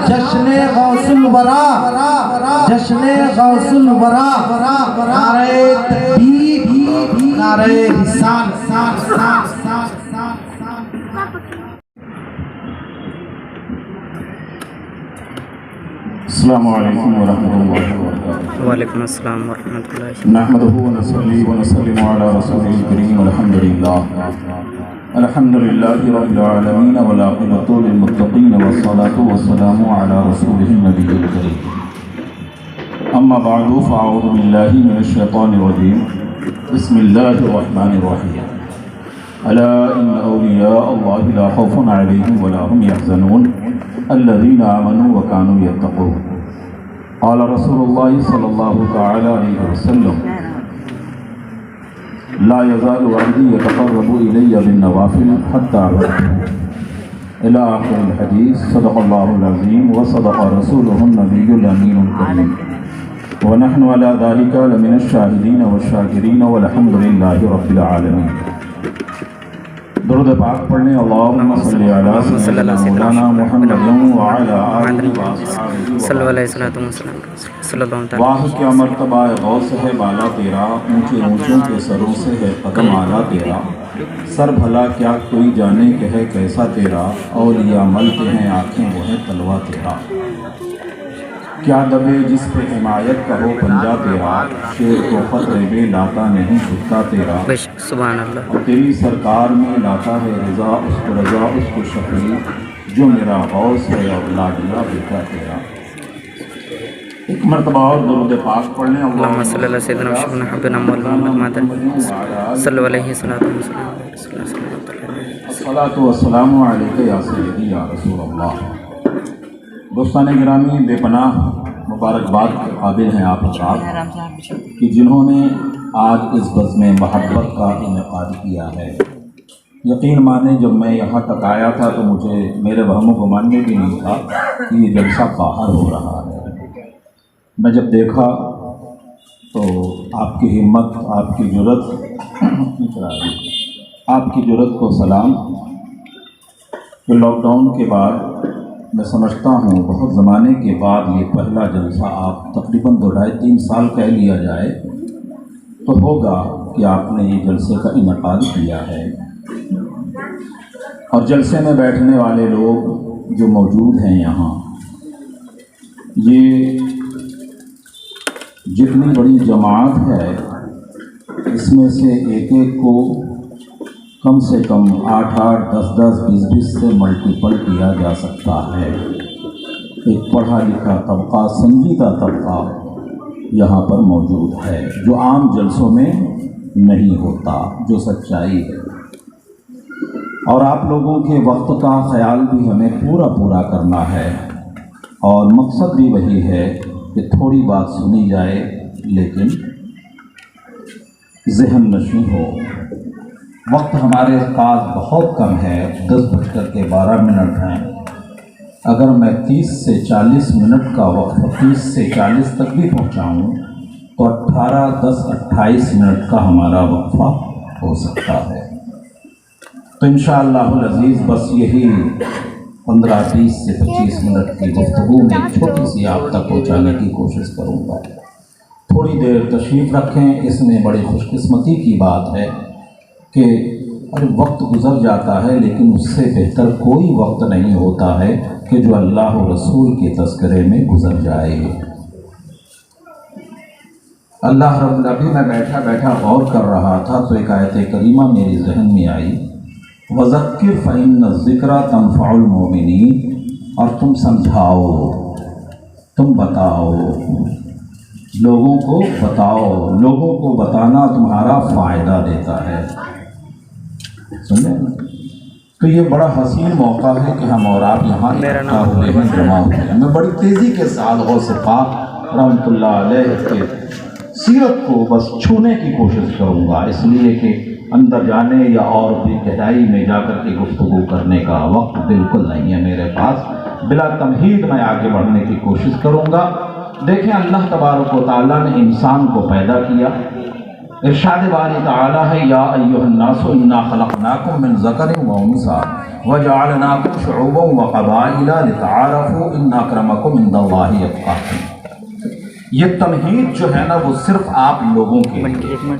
جشن غوث الورا، جشن غوث الورا، نعرہ تکبیر، نعرہ رسالت۔ السلام علیکم ورحمۃ اللہ وبرکاتہ۔ وعلیکم السلام ورحمۃ اللہ۔ نحمده ونصلي ونسلم على رسوله الكريم الحمد لله الحمد لله رب العالمين والعاقبة للمتقين والصلاة والسلام على رسوله النبي الكريم أما بعد فأعوذ بالله من الشيطان الرجيم بسم الله الرحمن الرحيم ألا إن أولياء الله لا خوف عليهم ولا هم يحزنون الذين آمنوا وكانوا يتقون قال رسول الله صلى الله تعالى عليه وسلم لا يزال عبدي يتقرب إلي بالنوافل حتى أحبه إلى آخر الحديث صدق الله العظيم وصدق رسوله النبي الأمين الكريم ونحن على ذلك لمن الشاهدين والشاكرين والحمد لله رب العالمين۔ درود پاک پڑھنے اللہم صلی علی سیدنا مولانا محمد وعلی آلہ وصحبہ صلی اللہ علیہ وسلم صلی اللہ علیہ واہ کیا مرتبہ غوث ہے بالا تیرا، اونچے اونچوں کے سروں سے ہے قدم اعلیٰ تیرا، سر بھلا کیا کوئی جانے کہ ہے کیسا تیرا، اولیاء ملتے ہیں آنکھیں وہ ہے تلوا تیرا، کیا دبے جس پہ حمایت کا ہو پنجا تیرا، شیر کو خطرے بے لاتا نہیں جھکتا تیرا، سبحان اللہ۔ اور تیری سرکار میں لاتا ہے رضا اس کو شفیع، جو میرا غوث ہے اور لاڈلا بیٹا تیرا۔ ایک مرتبہ اور درود پاک پڑھنے اللہم صلی اللہ سیدنا حبنا محمد صلی اللہ علیہ وسلم۔ الصلاۃ والسلام علیک یا سیدی یا رسول اللہ۔ دوستان گرامی، بے پناہ مبارکباد کے قابل ہیں آپ حضرات کہ جنہوں نے آج اس بزم محبت کا انعقاد کیا ہے۔ یقین مانیں جب میں یہاں تک آیا تھا تو مجھے میرے وہم و گمان میں بھی نہیں تھا کہ یہ جلسہ باہر ہو رہا ہے۔ میں جب دیکھا تو آپ کی ہمت، آپ کی جرأت کو سلام کہ لاک ڈاؤن کے بعد میں سمجھتا ہوں بہت زمانے کے بعد یہ پہلا جلسہ آپ تقریباً 2-2.5-3 سال کہہ لیا جائے تو ہوگا کہ آپ نے یہ جلسے کا انعقاد کیا ہے، اور جلسے میں بیٹھنے والے لوگ جو موجود ہیں یہاں، یہ جتنی بڑی جماعت ہے اس میں سے ایک ایک کو کم سے کم 8-8, 10-10, 20-20 سے ملٹیپل کیا جا سکتا ہے۔ ایک پڑھا لکھا طبقہ، سنجیدہ طبقہ یہاں پر موجود ہے جو عام جلسوں میں نہیں ہوتا، جو سچائی ہے۔ اور آپ لوگوں کے وقت کا خیال بھی ہمیں پورا کرنا ہے، اور مقصد بھی وہی ہے کہ تھوڑی بات سنی جائے لیکن ذہن نشیں ہو۔ وقت ہمارے پاس بہت کم ہے، 10:12 ہیں۔ اگر میں 30 سے 40 منٹ کا وقت 30 سے 40 تک بھی پہنچاؤں تو 18-10-28 منٹ کا ہمارا وقفہ ہو سکتا ہے۔ تو انشاءاللہ العزیز بس یہی 15-20 سے 25 منٹ کی گفتگو میں چھوٹی سی آپ تک پہنچانے کی کوشش کروں گا۔ تھوڑی دیر تشریف رکھیں، اس میں بڑی خوش قسمتی کی بات ہے کہ وقت گزر جاتا ہے لیکن اس سے بہتر کوئی وقت نہیں ہوتا ہے کہ جو اللہ و رسول کے تذکرے میں گزر جائے۔ اللہ رب العالمین، میں بیٹھا غور کر رہا تھا تو ایک آیت کریمہ میری ذہن میں آئی، وَذَكِّرْ فَإِنَّ الذِّكْرَى تَنفَعُ الْمُؤْمِنِينَ، اور تم سمجھاؤ، تم بتاؤ، لوگوں کو بتاؤ، لوگوں کو بتانا تمہارا فائدہ دیتا ہے۔ سنیں تو یہ بڑا حسین موقع ہے کہ ہم اور آپ یہاں اکٹھا ہوئے ہیں، جمع ہوئے ہیں۔ میں بڑی تیزی کے ساتھ غوث پاک رحمۃ اللہ علیہ کے سیرت کو بس چھونے کی کوشش کروں گا، اس لیے کہ اندر جانے یا اور بھی گہرائی میں جا کر کے گفتگو کرنے کا وقت بالکل نہیں ہے میرے پاس۔ بلا تمہید میں آگے بڑھنے کی کوشش کروں گا۔ دیکھیں، اللہ تبارک و تعالیٰ نے انسان کو پیدا کیا، ارشاد باری تعالی ہے یا ایھا الناس انا خلقناکم من ذکر و انثی وجعلناکم شعوبا وقبائل لتعارفوا ان اکرمکم عند اللہ اتقاکم۔ یہ تمہید جو ہے نا وہ صرف آپ لوگوں کے لیے،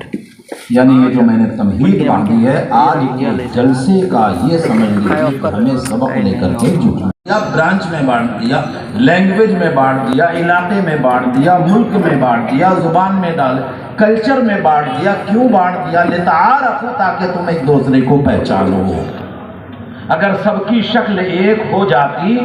یعنی یہ جو میں نے تمہید باندھی ہے آج کے جلسے کا یہ سمجھ لیجیے کہ ہمیں سبق لے کر کے جو یا برانچ میں بانٹ دیا، لینگویج میں بانٹ دیا، علاقے میں بانٹ دیا، ملک میں بانٹ دیا، زبان میں ڈال، کلچر میں بانٹ دیا۔ کیوں بانٹ دیا؟ لتعارفوا، تاکہ تم ایک دوسرے کو پہچانو۔ اگر سب کی شکل ایک ہو جاتی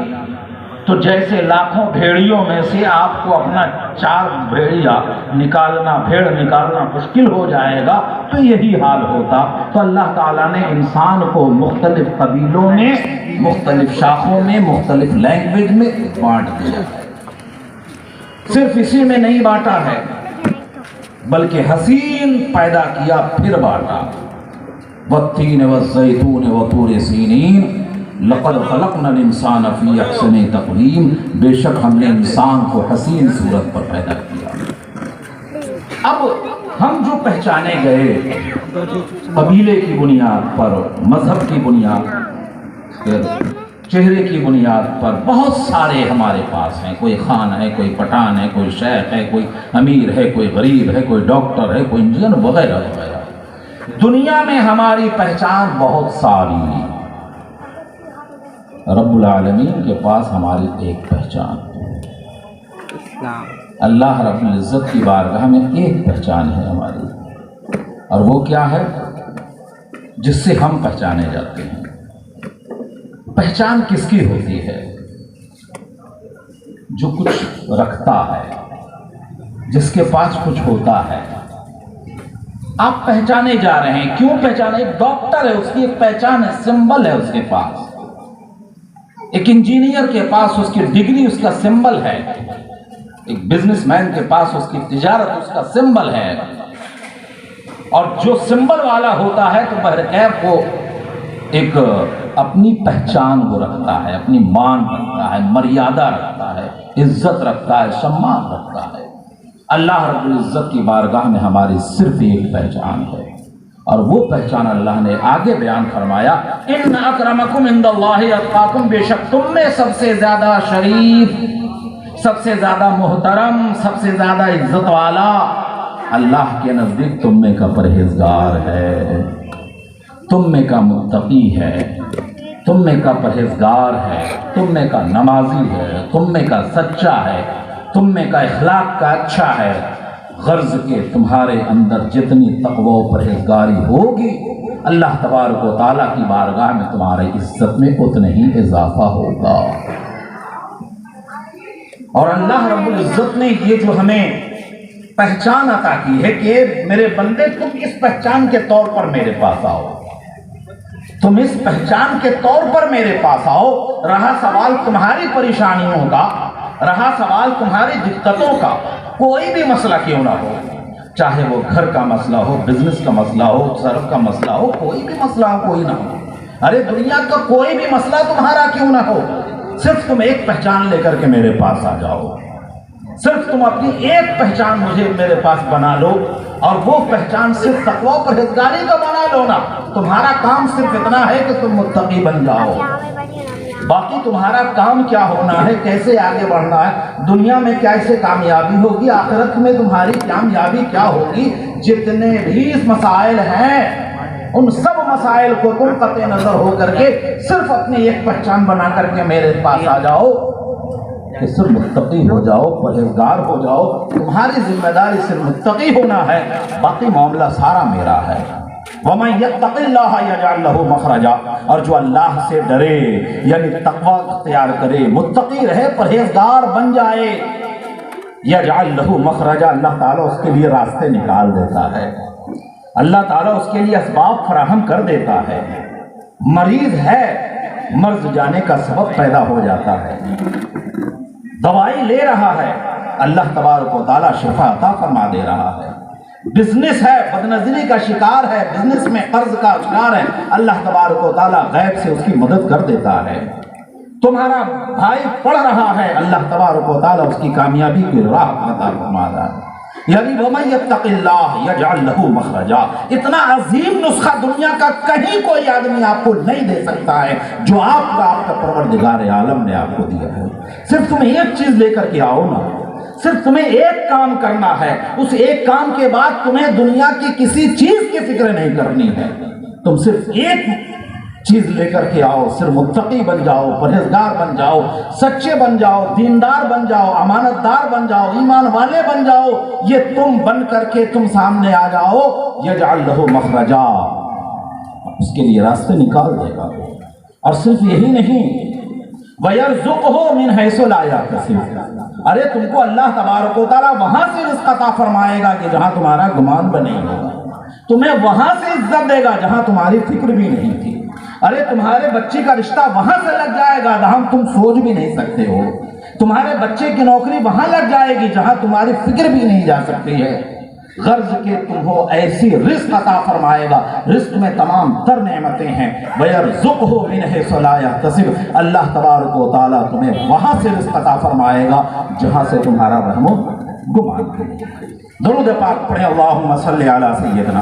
تو جیسے لاکھوں بھیڑیوں میں سے آپ کو اپنا 4 بھیڑیا نکالنا، بھیڑ نکالنا مشکل ہو جائے گا، تو یہی حال ہوتا۔ تو اللہ تعالیٰ نے انسان کو مختلف قبیلوں میں، مختلف شاخوں میں، مختلف لینگویج میں بانٹ دیا ہے۔ صرف اسی میں نہیں بانٹا ہے بلکہ حسین پیدا کیا پھر بانٹا۔ والتین والزیتون وطور سینین لقد خلقنا الانسان فی احسن تقویم، بے شک ہم نے انسان کو حسین صورت پر پیدا کیا۔ اب ہم جو پہچانے گئے قبیلے کی بنیاد پر، مذہب کی بنیاد پر، چہرے کی بنیاد پر، بہت سارے ہمارے پاس ہیں۔ کوئی خان ہے، کوئی پٹھان ہے، کوئی شیخ ہے، کوئی امیر ہے، کوئی غریب ہے، کوئی ڈاکٹر ہے، کوئی انجینئر وغیرہ وغیرہ۔ دنیا میں ہماری پہچان بہت ساری ہے، رب العالمین کے پاس ہماری ایک پہچان ہے۔ اللہ رب العزت کی بارگاہ میں ایک پہچان ہے ہماری، اور وہ کیا ہے؟ جس سے ہم پہچانے جاتے ہیں۔ پہچان کس کی ہوتی ہے؟ جو کچھ رکھتا ہے، جس کے پاس کچھ ہوتا ہے۔ آپ پہچانے جا رہے ہیں، کیوں پہچانے؟ ڈاکٹر ہے، اس کی ایک پہچان ہے، سمبل ہے اس کے پاس۔ ایک انجینئر کے پاس اس کی ڈگری اس کا سمبل ہے، ایک بزنس مین کے پاس اس کی تجارت اس کا سمبل ہے۔ اور جو سمبل والا ہوتا ہے تو بہرکیف وہ ایک اپنی پہچان کو رکھتا ہے، اپنی مان رکھتا ہے، مریادہ رکھتا ہے، عزت رکھتا ہے، سمان رکھتا ہے۔ اللہ رب العزت کی بارگاہ میں ہماری صرف ایک پہچان ہے، اور وہ پہچان اللہ نے آگے بیان فرمایا، ان اکرمکم عند اللہ اتقاکم، بے شک تم میں سب سے زیادہ شریف، سب سے زیادہ محترم، سب سے زیادہ عزت والا اللہ کے نزدیک تم میں کا پرہیزگار ہے، تم میں کا متقی ہے، تم میں کا پرہیزگار ہے، تم میں کا نمازی ہے، تم میں کا سچا ہے، تم میں کا اخلاق کا اچھا ہے۔ غرض کہ تمہارے اندر جتنی تقوی و پرہیزگاری ہوگی، اللہ تبارک و تعالیٰ کی بارگاہ میں تمہاری عزت میں اتنا ہی اضافہ ہوگا۔ اور اللہ رب العزت نے یہ جو ہمیں پہچان عطا کی ہے کہ میرے بندے تم اس پہچان کے طور پر میرے پاس آؤ، تم اس پہچان کے طور پر میرے پاس آؤ۔ رہا سوال تمہاری پریشانیوں کا، رہا سوال تمہاری دقتوں کا، کوئی بھی مسئلہ کیوں نہ ہو، چاہے وہ گھر کا مسئلہ ہو، بزنس کا مسئلہ ہو، صرف کا مسئلہ ہو، کوئی بھی مسئلہ ہو، کوئی نہ ہو، ارے دنیا کا کوئی بھی مسئلہ تمہارا کیوں نہ ہو، صرف تم ایک پہچان لے کر کے میرے پاس آ جاؤ، صرف تم اپنی ایک پہچان مجھے میرے پاس بنا لو، اور وہ پہچان صرف تقوی و پرہیزگاری کا بنا لو نا۔ تمہارا کام صرف اتنا ہے کہ تم متقی بن جاؤ، باقی تمہارا کام کیا ہونا ہے، کیسے آگے بڑھنا ہے، دنیا میں کیسے کامیابی ہوگی، آخرت میں تمہاری کامیابی کیا ہوگی، جتنے بھی مسائل ہیں ان سب مسائل کو تم قطع نظر ہو کر کے صرف اپنی ایک پہچان بنا کر کے میرے پاس آ جاؤ کہ صرف متقی ہو جاؤ، پرہیزگار ہو جاؤ۔ تمہاری ذمہ داری صرف متقی ہونا ہے، باقی معاملہ سارا میرا ہے۔ وَمَن يَتَّقِ اللَّهَ يَجْعَلْ لَهُ مَخْرَجًا، اور جو اللہ سے ڈرے یعنی تقوی اختیار کرے، متقی رہے، پرہیزگار بن جائے، يَجْعَلْ لَهُ مَخْرَجًا، اللہ تعالیٰ اس کے لیے راستے نکال دیتا ہے، اللہ تعالیٰ اس کے لیے اسباب فراہم کر دیتا ہے۔ مریض ہے، مرض جانے کا سبب پیدا ہو جاتا ہے، دوائی لے رہا ہے، اللہ تبارک و تعالیٰ شفا عطا فرما دے رہا ہے۔ بزنس ہے، بدنظری کا شکار ہے، بزنس میں قرض کا شکار ہے، اللہ تبارک و تعالیٰ غیب سے اس کی مدد کر دیتا ہے۔ تمہارا بھائی پڑھ رہا ہے، اللہ تبارک و تعالیٰ اس کی کامیابی کی راہ عطا فرما رہا ہے۔ یعنی وَمَن يَتَّقِ اللَّهَ يَجْعَل لَّهُ مَخْرَجًا، اتنا عظیم نسخہ دنیا کا کہیں کوئی آدمی آپ کو نہیں دے سکتا ہے جو آپ کا پروردگار عالم نے آپ کو دیا ہے۔ صرف تم ایک چیز لے کر کے آؤ نا، صرف تمہیں ایک کام کرنا ہے، اس ایک کام کے بعد تمہیں دنیا کی کسی چیز کی فکر نہیں کرنی ہے۔ تم صرف ایک چیز لے کر کے آؤ، صرف متقی بن جاؤ، پرہیزگار بن جاؤ، سچے بن جاؤ، دیندار بن جاؤ، امانت دار بن جاؤ، ایمان والے بن جاؤ۔ یہ تم بن کر کے تم سامنے آ جاؤ، یجعل لہ مخرجا، اس کے لیے راستے نکال دے گا۔ اور صرف یہی نہیں، وَيَرْزُقْهُ مِنْ حَيْثُ لَا يَحْتَسِبُ، ارے تم کو اللہ تبارک و تعالیٰ وہاں سے رزق عطا فرمائے گا کہ جہاں تمہارا گمان بھی نہیں ہوگا، تمہیں وہاں سے عزت دے گا جہاں تمہاری فکر بھی نہیں تھی، ارے تمہارے بچے کا رشتہ وہاں سے لگ جائے گا جہاں تم سوچ بھی نہیں سکتے ہو، تمہارے بچے کی نوکری وہاں لگ جائے گی جہاں تمہاری فکر بھی نہیں جا سکتی ہے۔ غرض کہ تمہیں ایسی رزق عطا فرمائے گا، رزق میں تمام تر نعمتیں ہیں۔ وَيَرْزُقْهُ مِنْ حَيْثُ لَا يَحْتَسِبُ، اللہ تبارک و تعالیٰ تمہیں وہاں سے رزق عطا فرمائے گا جہاں سے تمہارا وہم و گمان ہے۔ درود پاک پڑھیں، اللہم صلی علی سیدنا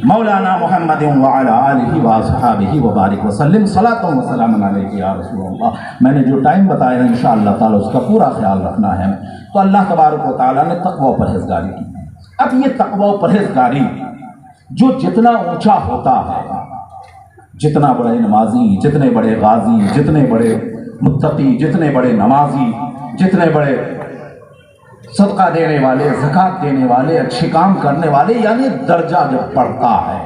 مولانا محمد وعلی آلہ واصحابہ وبارک وسلم، صلاۃ و سلام علیک یا رسول اللہ۔ میں نے جو ٹائم بتایا ہے انشاءاللہ تعالیٰ اس کا پورا خیال رکھنا ہے۔ تو اللہ تبارک و تعالیٰ نے تقوی و پرہیزگاری کی۔ اب یہ تقوی و پرہیزگاری جو جتنا اونچا ہوتا ہے، جتنا بڑے نمازی، جتنے بڑے غازی، جتنے بڑے متقی، جتنے بڑے نمازی، جتنے بڑے صدقہ دینے والے، زکوٰۃ دینے والے، اچھے کام کرنے والے، یعنی درجہ جب بڑھتا ہے،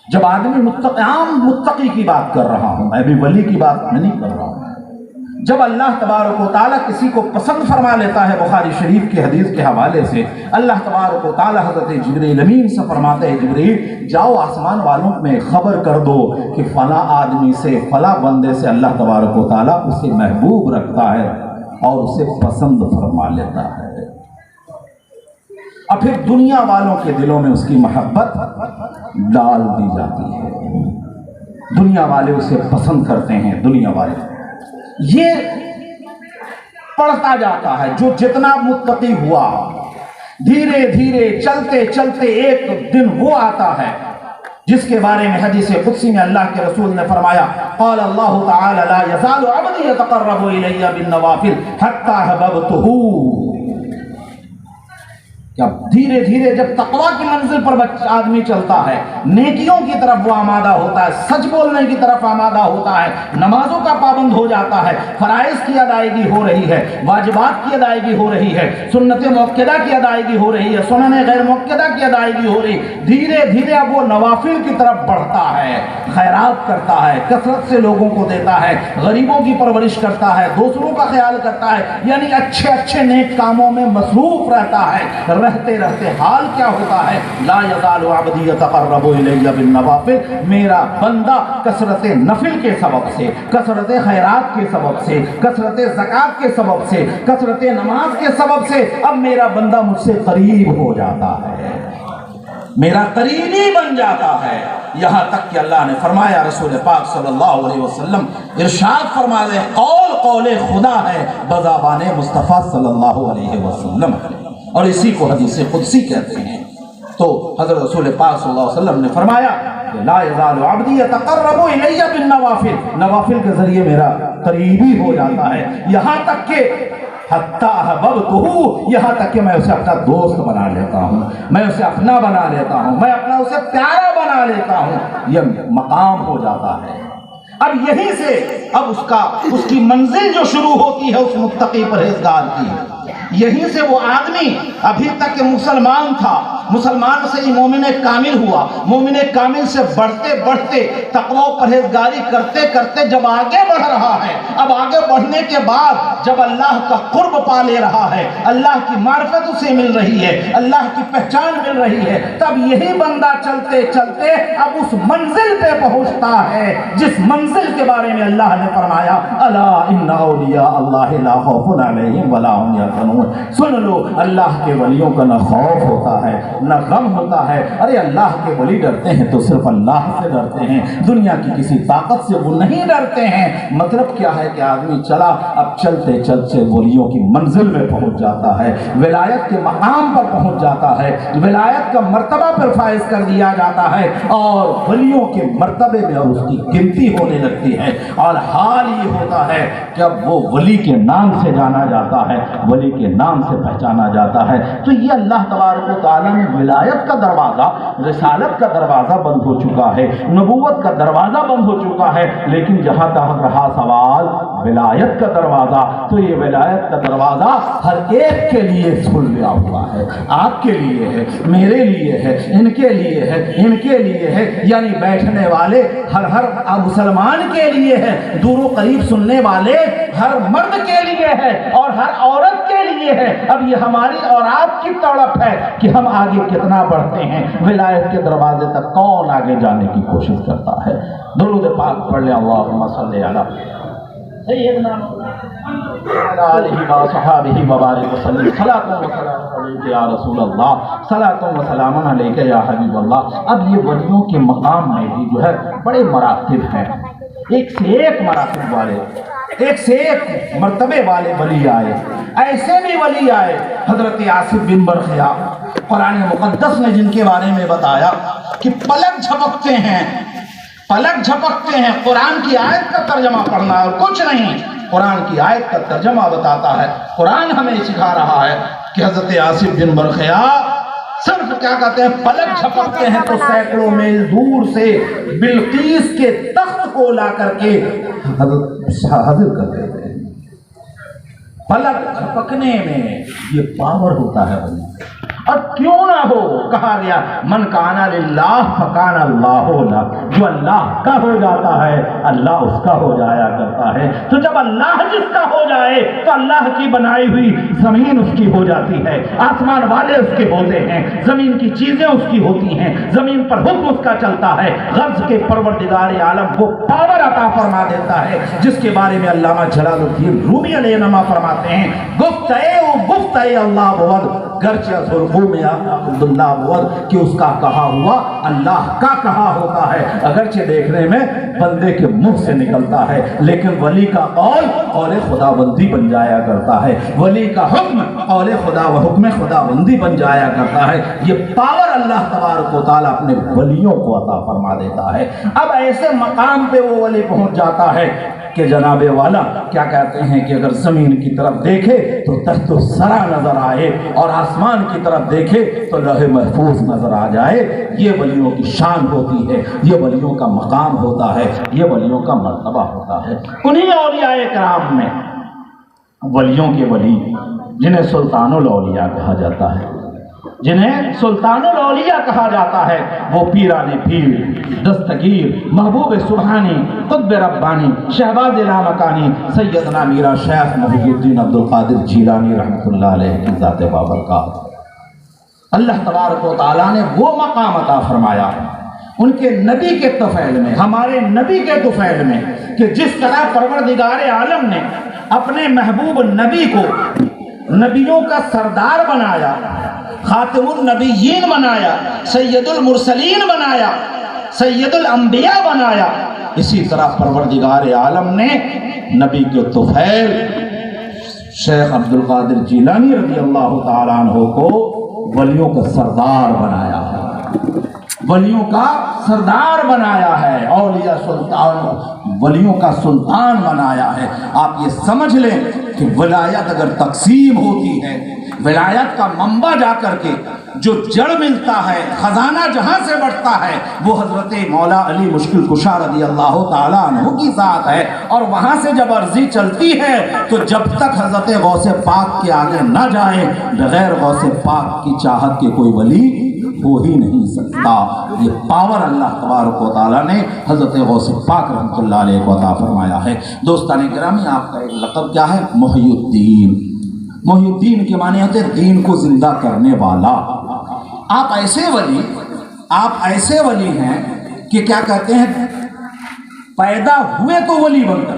جب آدمی متقی، عام متقی کی بات کر رہا ہوں، میں بھی ولی کی بات میں نہیں کر رہا ہوں، جب اللہ تبارک و تعالیٰ کسی کو پسند فرما لیتا ہے، بخاری شریف کی حدیث کے حوالے سے اللہ تبارک و تعالیٰ حضرت جبریل امین سے فرماتے ہیں، جبریل جاؤ آسمان والوں میں خبر کر دو کہ فلاں آدمی سے، فلاں بندے سے اللہ تبارک و تعالیٰ اسے محبوب رکھتا ہے اور اسے پسند فرما لیتا ہے۔ اور پھر دنیا والوں کے دلوں میں اس کی محبت ڈال دی جاتی ہے، دنیا والے اسے پسند کرتے ہیں، دنیا والے۔ یہ پڑھتا جاتا ہے، جو جتنا متقی ہوا، دھیرے دھیرے چلتے چلتے ایک دن وہ آتا ہے جس کے بارے میں حدیث قدسی میں اللہ کے رسول نے فرمایا، قال اللہ تعالی لا یزال عبدی یتقرب الی بالنوافل حتی احببتہ، کہ دھیرے دھیرے جب تقویٰ کی منزل پر آدمی چلتا ہے، نیکیوں کی طرف وہ آمادہ ہوتا ہے، سچ بولنے کی طرف آمادہ ہوتا ہے، نمازوں کا پابند ہو جاتا ہے، فرائض کی ادائیگی ہو رہی ہے، واجبات کی ادائیگی ہو رہی ہے، سنت مؤکدہ کی ادائیگی ہو رہی ہے، سنن غیر مؤکدہ کی ادائیگی ہو رہی، دھیرے دھیرے اب وہ نوافل کی طرف بڑھتا ہے، خیرات کرتا ہے، کثرت سے لوگوں کو دیتا ہے، غریبوں کی پرورش کرتا ہے، دوسروں کا خیال کرتا ہے، یعنی اچھے اچھے نیک کاموں میں مصروف رہتا ہے۔ رہتے رہتے حال کیا ہوتا ہے، لا یزال عبدی یتقرب الی بالنوافل، میرا بندہ کثرت نفل کے سبب سے، کثرت خیرات کے سبب سے، کثرت زکوٰۃ کے سبب سے، کثرت نماز کے سبب سے اب میرا بندہ مجھ سے قریب ہو جاتا ہے، میرا قریبی بن جاتا ہے۔ یہاں تک کہ اللہ نے فرمایا، رسول پاک صلی اللہ علیہ وسلم ارشاد فرما دے، قول خدا ہے بزبان مصطفیٰ صلی اللہ علیہ وسلم، اور اسی کو حدیث قدسی کہتے ہیں۔ تو حضرت رسول پاک صلی اللہ علیہ وسلم نے فرمایا کہ لا یزال عبدی یتقرب الی بالنوافل، نوافل کے ذریعے میرا قریبی ہو جاتا ہے، یہاں تک کہ حتی احببتہ، یہاں تک کہ میں اسے اپنا دوست بنا لیتا ہوں، میں اسے اپنا بنا لیتا ہوں، میں اپنا اسے پیارا بنا لیتا ہوں، یہ مقام ہو جاتا ہے۔ اب یہیں سے اب اس کی منزل جو شروع ہوتی ہے اس متقی پرہیزگار کی، یہیں سے وہ آدمی ابھی تک مسلمان تھا، مسلمان سے ہی مومن کامل ہوا، مومن کامل سے بڑھتے بڑھتے تقوی و پرہیزگاری کرتے کرتے جب آگے بڑھ رہا ہے، اب آگے بڑھنے کے بعد جب اللہ کا قرب پا لے رہا ہے، اللہ کی معرفت اسے مل رہی ہے، اللہ کی پہچان مل رہی ہے، تب یہی بندہ چلتے چلتے اب اس منزل پہ پہنچتا ہے جس منزل کے بارے میں اللہ نے فرمایا، الا ان اولیاء اللہ لا خوف علیہم ولا هم یحزنون، سن لو اللہ کے ولیوں کا نہ خوف ہوتا ہے نہ غم ہوتا ہے۔ ارے اللہ کے ولی ڈرتے ہیں تو صرف اللہ سے ڈرتے ہیں، دنیا کی کسی طاقت سے وہ نہیں ڈرتے ہیں۔ مطلب کیا ہے کہ آدمی چلا، اب چلتے چلتے ولیوں کی منزل میں پہنچ جاتا ہے، ولایت کے مقام پر پہنچ جاتا ہے، ولایت کا مرتبہ پر فائز کر دیا جاتا ہے، اور ولیوں کے مرتبے میں اس کی گنتی ہونے لگتی ہے۔ اور حال یہ ہوتا ہے کہ اب وہ ولی کے نام سے جانا جاتا ہے، ولی کے نام سے پہچانا جاتا ہے۔ تو یہ اللہ تبارک و تعالیٰ نے ولایت کا دروازہ، رسالت کا دروازہ بند ہو چکا ہے، نبوت کا دروازہ بند ہو چکا ہے، لیکن جہاں تک رہا سوال ولایت کا دروازہ، تو یہ ولایت کا دروازہ ہر ایک کے لیے کھل گیا ہوا ہے۔ آپ کے لیے ہے، میرے لیے ہے، ان کے لیے ہے، ان کے لیے ہے، یعنی بیٹھنے والے ہر مسلمان کے لیے ہے، دور و قریب سننے والے ہر مرد کے لیے ہے اور ہر عورت کے لیے ہے۔ اب یہ ہماری اور آپ کی تڑپ ہے کہ ہم آگے کتنا بڑھتے ہیں۔ ولایت کے دروازے تک کون آگے جانے کی کوشش کرتا ہے؟ درود پاک پڑھ لیں، اللہم صلی علی سیدنا علیہ وصحابہ وبارک وسلم، صلاۃ و سلام علیک یا رسول اللہ، صلاۃ و سلام علیک یا حبیب اللہ۔ اب یہ ولیوں کے مقام میں بھی جو ہے بڑے مراتب ہیں، ایک سے ایک مراتب والے، ایک سے ایک مرتبے والے ولی آئے۔ ایسے بھی ولی آئے حضرت آصف بن برخیا، قرآن مقدس نے جن کے بارے میں بتایا کہ پلک جھپکتے ہیں، پلک جھپکتے ہیں، قرآن کی آیت کا ترجمہ پڑھنا اور کچھ نہیں، قرآن کی آیت کا ترجمہ بتاتا ہے۔ قرآن ہمیں سکھا رہا ہے کہ حضرت آصف بن برخیا صرف کیا کہتے ہیں، پلک جھپکتے ہیں تو سینکڑوں میل دور سے بلقیس کے تخت کو لا کر کے حاضر کر دیتے ہیں۔ پلک جھپکنے میں یہ پاور ہوتا ہے بھائی، اور کیوں نہ ہو، کہا گیا من کان للہ فکان اللہ لہ، جو اللہ کا ہو جاتا ہے اللہ اس کا ہو جایا کرتا ہے۔ تو جب اللہ جس کا ہو جائے تو اللہ کی بنائی ہوئی زمین اس کی ہو جاتی ہے، آسمان والے اس کے ہوتے ہیں، زمین کی چیزیں اس کی ہوتی ہیں، زمین پر حکم اس کا چلتا ہے۔ غرض کے پروردگار عالم وہ پاور عطا فرما دیتا ہے جس کے بارے میں علامہ جلال الدین رومی علیہ نما فرماتے ہیں، گفت اللہ بود گرچہ ظلموں میں عبداللہ بود کہ اس کا کہا ہوا اللہ کا کہا ہوتا ہے، اگرچہ دیکھنے میں بندے کے منہ سے نکلتا ہے، لیکن ولی کا قول قول خدا بندی بن جایا کرتا ہے، ولی کا حکم قول خدا و حکم خدا بندی بن جایا کرتا ہے۔ یہ پاور اللہ تبارک و تعالیٰ اپنے ولیوں کو عطا فرما دیتا ہے۔ اب ایسے مقام پہ وہ ولی پہنچ جاتا ہے کہ جناب والا کیا کہتے ہیں کہ اگر زمین کی طرف دیکھے تو تحت الثری نظر آئے، اور آسمان کی طرف دیکھے تو لوح محفوظ نظر آ جائے۔ یہ ولیوں کی شان ہوتی ہے، یہ ولیوں کا مقام ہوتا ہے، یہ ولیوں کا مرتبہ ہوتا ہے۔ انہی اولیاء کرام میں ولیوں کے ولی جنہیں سلطان الاولیاء کہا جاتا ہے، جنہیں سلطان الاولیاء کہا جاتا ہے، وہ پیران پیر، دستگیر، محبوب سبحانی، قطب ربانی، شہباز لامکانی، سیدنا میرا شیخ محی الدین عبدالقادر جیلانی رحمۃ اللہ علیہ کی ذات بابرکات۔ اللہ تبارک و تعالیٰ نے وہ مقام عطا فرمایا ان کے نبی کے طفیل میں، ہمارے نبی کے طفیل میں، کہ جس طرح پروردگار عالم نے اپنے محبوب نبی کو نبیوں کا سردار بنایا، خاتم النبیین بنایا، سید المرسلین بنایا، سید الانبیاء بنایا، اسی طرح پروردگار عالم نے نبی کے طفیل شیخ عبدالقادر جیلانی رضی اللہ تعالیٰ عنہ کو ولیوں کا سردار بنایا ہے، ولیوں کا سردار بنایا ہے، اولیاء سلطان ولیوں کا سلطان بنایا ہے۔ آپ یہ سمجھ لیں کہ ولایت اگر تقسیم ہوتی ہے، ولایت کا منبع جا کر کے جو جڑ ملتا ہے، خزانہ جہاں سے بڑھتا ہے، وہ حضرت مولا علی مشکل کشا رضی اللہ تعالیٰ عنہ کی ذات ہے، اور وہاں سے جب عرضی چلتی ہے تو جب تک حضرت غوث پاک کے آگے نہ جائے، بغیر غوث پاک کی چاہت کے کوئی ولی ہو ہی نہیں سکتا۔ یہ پاور اللہ تبارک و تعالیٰ نے حضرت غوث پاک رحمۃ اللہ علیہ کو عطا فرمایا ہے۔ دوستان گرامی، آپ کا ایک لقب کیا ہے؟ محی الدین۔ محی الدین کے معنی ہوتے ہیں دین کو زندہ کرنے والا۔ آپ ایسے ولی ہیں کہ کیا کہتے ہیں، پیدا ہوئے تو ولی بن کر،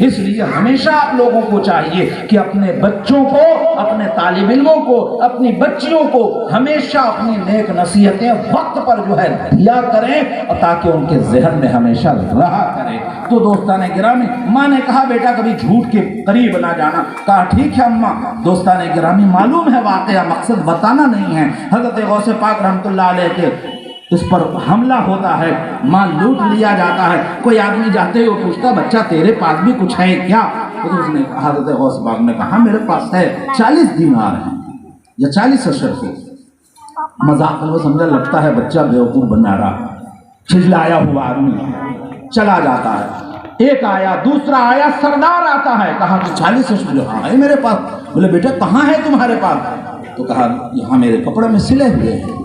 اس لیے ہمیشہ آپ لوگوں کو چاہیے کہ اپنے بچوں کو، اپنے طالب علموں کو، اپنی بچیوں کو ہمیشہ اپنی نیک نصیحتیں وقت پر جو ہے دیا کریں، اور تاکہ ان کے ذہن میں ہمیشہ رہا کرے۔ تو دوستان گرامی، ماں نے کہا بیٹا کبھی جھوٹ کے قریب نہ جانا۔ کہا ٹھیک ہے اماں۔ دوستان گرامی، معلوم ہے واقعہ، مقصد بتانا نہیں ہے۔ حضرت غوث پاک رحمۃ اللہ علیہ کے اس پر حملہ ہوتا ہے، مال لوٹ لیا جاتا ہے۔ کوئی آدمی جاتے ہوئے پوچھتا بچہ تیرے پاس بھی کچھ ہے کیا؟ تو اس نے حضرت غوث پاک نے کہا میرے پاس ہے 40 دینار ہیں یا 40 اشرفی۔ مذاق میں سمجھا لگتا ہے بچہ بیوقوف بنا رہا، کھجلایا ہوا آدمی چلا جاتا ہے۔ ایک آیا، دوسرا آیا، سردار آتا ہے، کہا کہ 40 اشرفی ہاں ہے میرے پاس۔ بولے بیٹا کہاں ہے تمہارے پاس؟ تو کہا یہاں میرے کپڑے میں سلے ہوئے ہیں۔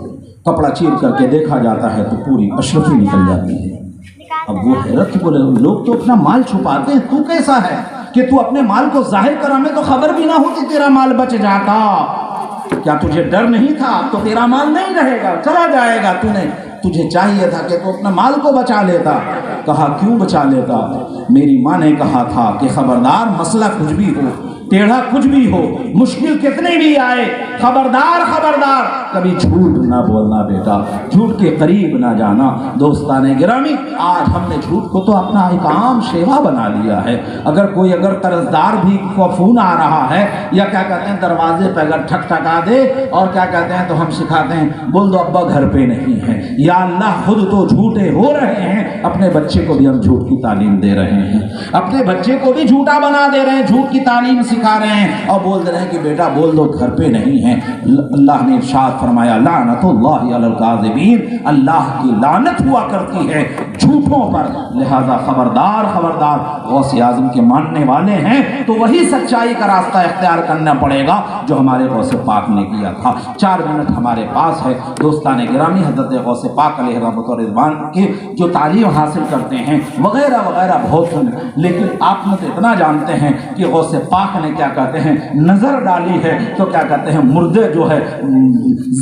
کپڑا چیر کر کے دیکھا جاتا ہے تو پوری اشرفی نکل جاتی ہے۔ اب وہ حیرت، بولے لوگ تو اپنا مال چھپاتے ہیں، تو کیسا ہے کہ تو اپنے مال کو ظاہر کر؟ ہمیں تو خبر بھی نہ ہوتی تیرا مال بچ جاتا۔ کیا تجھے ڈر نہیں تھا؟ تو تیرا مال نہیں رہے گا، چلا جائے گا۔ تجھے چاہیے تھا کہ تو اپنا مال کو بچا لیتا۔ کہا کیوں بچا لیتا؟ میری ماں نے کہا تھا کہ خبردار، مسئلہ کچھ بھی ہو، ٹیڑھا کچھ بھی ہو، مشکل کتنی بھی آئے، خبردار خبردار کبھی جھوٹ نہ بولنا بیٹا، جھوٹ کے قریب نہ جانا۔ دوستان گرامی، آج ہم نے جھوٹ کو تو اپنا ایک عام شیوا بنا لیا ہے۔ اگر قرضدار بھی کو فون آ رہا ہے یا کیا کہتے ہیں دروازے پہ اگر ٹھک ٹھکا دے اور کیا کہتے ہیں تو ہم سکھاتے ہیں بول دو ابا گھر پہ نہیں ہے۔ یا اللہ، خود تو جھوٹے ہو رہے ہیں، اپنے بچے کو بھی ہم جھوٹ کی تعلیم دے رہے ہیں، اپنے بچے کو بھی جھوٹا بنا دے رہے ہیں، جھوٹ کی تعلیم سکھا رہے ہیں اور بول رہے ہیں کہ بیٹا بول دو گھر پہ نہیں ہے۔ اللہ نے ارشاد فرمایا لعنت اللہ علی الکاذبین، اللہ کی لعنت ہوا کرتی ہے جھوٹوں پر۔ لہذا خبردار خبردار، غوث اعظم کے ماننے والے ہیں تو وہی سچائی کا راستہ اختیار کرنا پڑے گا جو ہمارے غوث پاک نے کیا تھا۔ 4 منٹ ہمارے پاس ہے۔ دوستان گرامی، حضرت غوث پاک علیہ رحمۃ و رضوان کی جو تعلیم حاصل کرتے ہیں وغیرہ وغیرہ بہت سن، لیکن آپ نے تو اتنا جانتے ہیں کہ غوث پاک نے کیا کہتے ہیں نظر ڈالی ہے تو کیا کہتے ہیں مردے جو ہے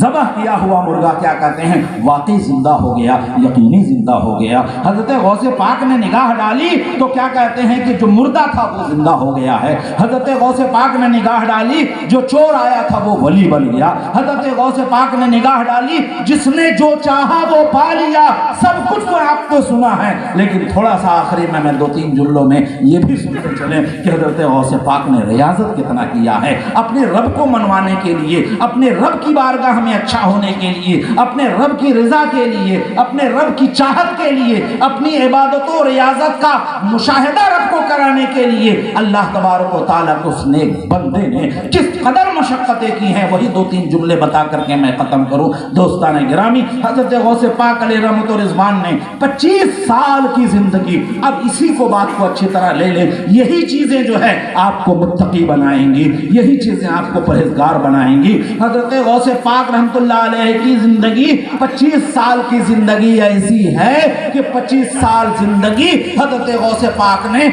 ذبح کیا ہوا مرغا کیا کہتے ہیں واقعی زندہ ہو گیا، یقینی زندہ ہو گیا۔ حضرت غوث پاک نے نگاہ ڈالی تو کیا کہتے ہیں کہ جو مردہ تھا وہ زندہ ہو گیا ہے۔ حضرت غوث پاک نے نگاہ ڈالی، جو چور آیا تھا وہ ولی بن گیا۔ حضرت غوث پاک نے نگاہ ڈالی، جس نے جو چاہا وہ پا لیا۔ سب کچھ تو آپ کو سنا ہے، لیکن تھوڑا سا آخری میں 2-3 جملوں میں یہ بھی سنتے چلیں کہ حضرت غوث پاک نے ریاضت کتنا کیا ہے اپنے رب کو منوانے کے لیے، اپنے رب کی بارگاہ میں اچھا ہونے کے لیے، اپنے رب کی رضا کے لیے، اپنے رب کی چاہت کے لیے، اپنی عبادت و ریاضت کا مشاہدہ رب کو کرانے کے لیے اللہ تبارک و تعالیٰ کو اس نیک بندے نے کس قدر مشقتیں کی ہیں، وہی 2-3 جملے بتا کر کے میں ختم کروں۔ دوستان گرامی، حضرت غوث پاک علیہ رحمۃ و رضوان نے 25 سال کی زندگی، اب اسی کو بات کو اچھی طرح لے لیں، یہی چیزیں جو ہے آپ کو متقی بنائیں گی، یہی چیزیں آپ کو پرہیزگار بنائیں گی۔ حضرت غوث پاک رحمۃ اللہ علیہ کی زندگی 25 سال کی زندگی ایسی ہے کہ 25 سال زندگی حضرت غوث پاک نے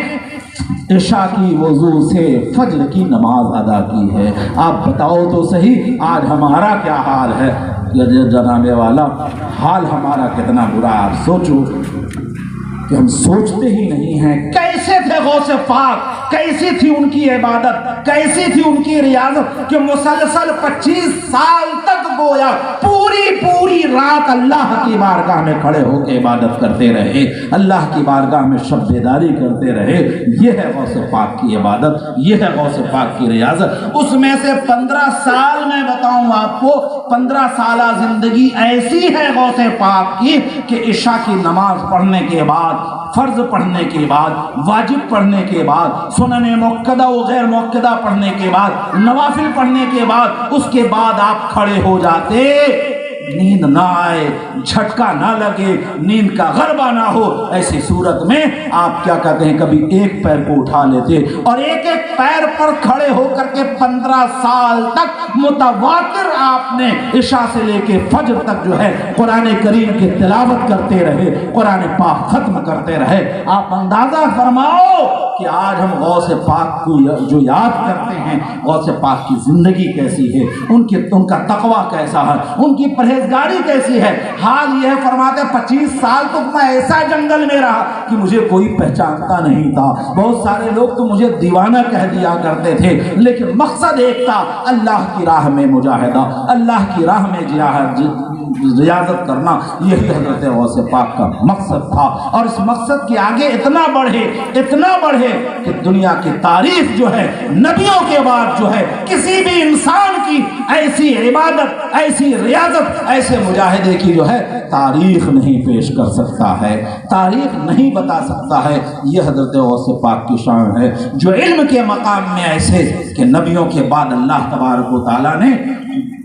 عشاء کی وضو سے فجر کی نماز ادا کی ہے۔ آپ بتاؤ تو صحیح آج ہمارا کیا حال ہے؟ جناب والا، حال ہمارا کتنا برا، آپ سوچو کہ ہم سوچتے ہی نہیں ہیں کیسے تھے غوث پاک، کیسی تھی ان کی عبادت، کیسی تھی ان کی ریاضت کہ مسلسل 25 سال تک گویا پوری رات اللہ کی بارگاہ میں کھڑے ہو کے عبادت کرتے رہے، اللہ کی بارگاہ میں شب بیداری کرتے رہے۔ یہ ہے غوث پاک کی عبادت، یہ ہے غوث پاک کی ریاضت۔ اس میں سے 15 سال میں بتاؤں آپ کو، 15 سالہ زندگی ایسی ہے غوث پاک کی کہ عشاء کی نماز پڑھنے کے بعد، فرض پڑھنے کے بعد، واجب پڑھنے کے بعد، سنن مؤکدہ و غیر مؤکدہ پڑھنے کے بعد، نوافل پڑھنے کے بعد، اس کے بعد آپ کھڑے ہو جاتے، نیند نہ آئے، جھٹکا نہ لگے، نیند کا غلبہ نہ ہو، ایسی صورت میں آپ کیا کہتے ہیں کبھی ایک پیر کو اٹھا لیتے اور ایک پیر پر کھڑے ہو کر کے 15 سال تک متواتر آپ نے عشاء سے لے کے فجر تک جو ہے قرآن کریم کی تلاوت کرتے رہے، قرآن پاک ختم کرتے رہے۔ آپ اندازہ فرماؤ کہ آج ہم غوث پاک کو جو یاد کرتے ہیں، غوث پاک کی زندگی کیسی ہے، ان کا تقوی کیسا ہے، ان کی پرہیز پرہیزگاری کیسی ہے؟ حال یہ ہے فرماتے 25 سال تو میں ایسا جنگل میں رہا کہ مجھے کوئی پہچانتا نہیں تھا، بہت سارے لوگ تو مجھے دیوانہ کہہ دیا کرتے تھے، لیکن مقصد ایک تھا، اللہ کی راہ میں مجاہدہ، اللہ کی راہ میں ریاضت کرنا، یہی حضرت غوث پاک کا مقصد تھا۔ اور اس مقصد کے آگے اتنا بڑھے کہ دنیا کی تاریخ جو ہے نبیوں کے بعد جو ہے کسی بھی انسان کی ایسی عبادت، ایسی ریاضت، ایسے مجاہدے کی جو ہے تاریخ نہیں پیش کر سکتا ہے، تاریخ نہیں بتا سکتا ہے۔ یہ حضرت غوث پاک کی شان ہے جو علم کے مقام میں ایسے کہ نبیوں کے بعد اللہ تبارک و تعالیٰ نے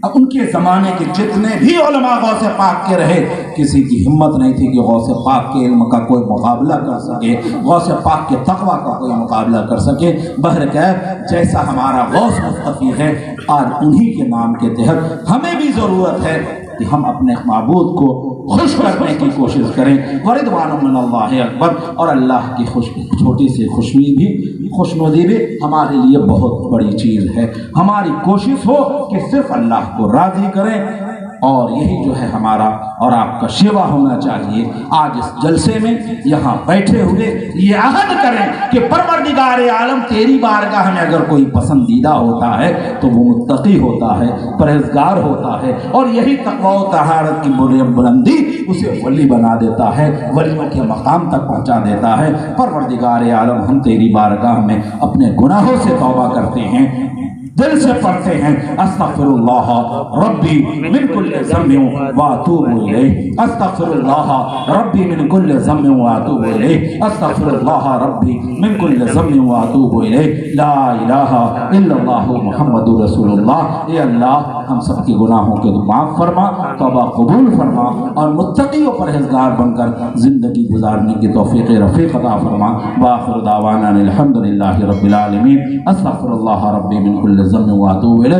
ان کے زمانے کے جتنے بھی علماء غوث پاک کے رہے، کسی کی ہمت نہیں تھی کہ غوث پاک کے علم کا کوئی مقابلہ کر سکے، غوث پاک کے تقوی کا کوئی مقابلہ کر سکے۔ بہرکیف جیسا ہمارا غوث مصطفی ہے، آج انہی کے نام کے تحت ہمیں بھی ضرورت ہے کہ ہم اپنے معبود کو خوش کرنے کی کوشش کریں۔ وردوان من اللہ اکبر، اور اللہ کی چھوٹی سی خوشنودی بھی ہمارے لیے بہت بڑی چیز ہے۔ ہماری کوشش ہو کہ صرف اللہ کو راضی کریں، اور یہی جو ہے ہمارا اور آپ کا شیوا ہونا چاہیے۔ آج اس جلسے میں یہاں بیٹھے ہوئے یہ عہد کریں کہ پروردگار عالم تیری بارگاہ میں اگر کوئی پسندیدہ ہوتا ہے تو وہ متقی ہوتا ہے، پرہیزگار ہوتا ہے، اور یہی تقوی و طہارت کی بلندی اسے ولی بنا دیتا ہے، ولیوں کے مقام تک پہنچا دیتا ہے۔ پروردگار عالم ہم تیری بارگاہ میں اپنے گناہوں سے توبہ کرتے ہیں، دل سے پڑھتے ہیں استغفر اللہ ربی من کل ذنب واتوب الیہ، استغفر اللہ ربی من کل ذنب واتوب الیہ، استغفر اللہ ربی من کل ذنب واتوب الیہ، لا الہ الا اللہ محمد رسول اللہ۔ اے اللہ ہم سب کے گناہوں کے معاف فرما، توبہ قبول فرما، اور متقی و پرہیزگار بن کر زندگی گزارنے کی توفیق رفیق عطا فرما۔ وآخر دعوانا الحمد للہ رب العالمین، استغفر اللہ ربی من کل ذنب واتوب الیہ۔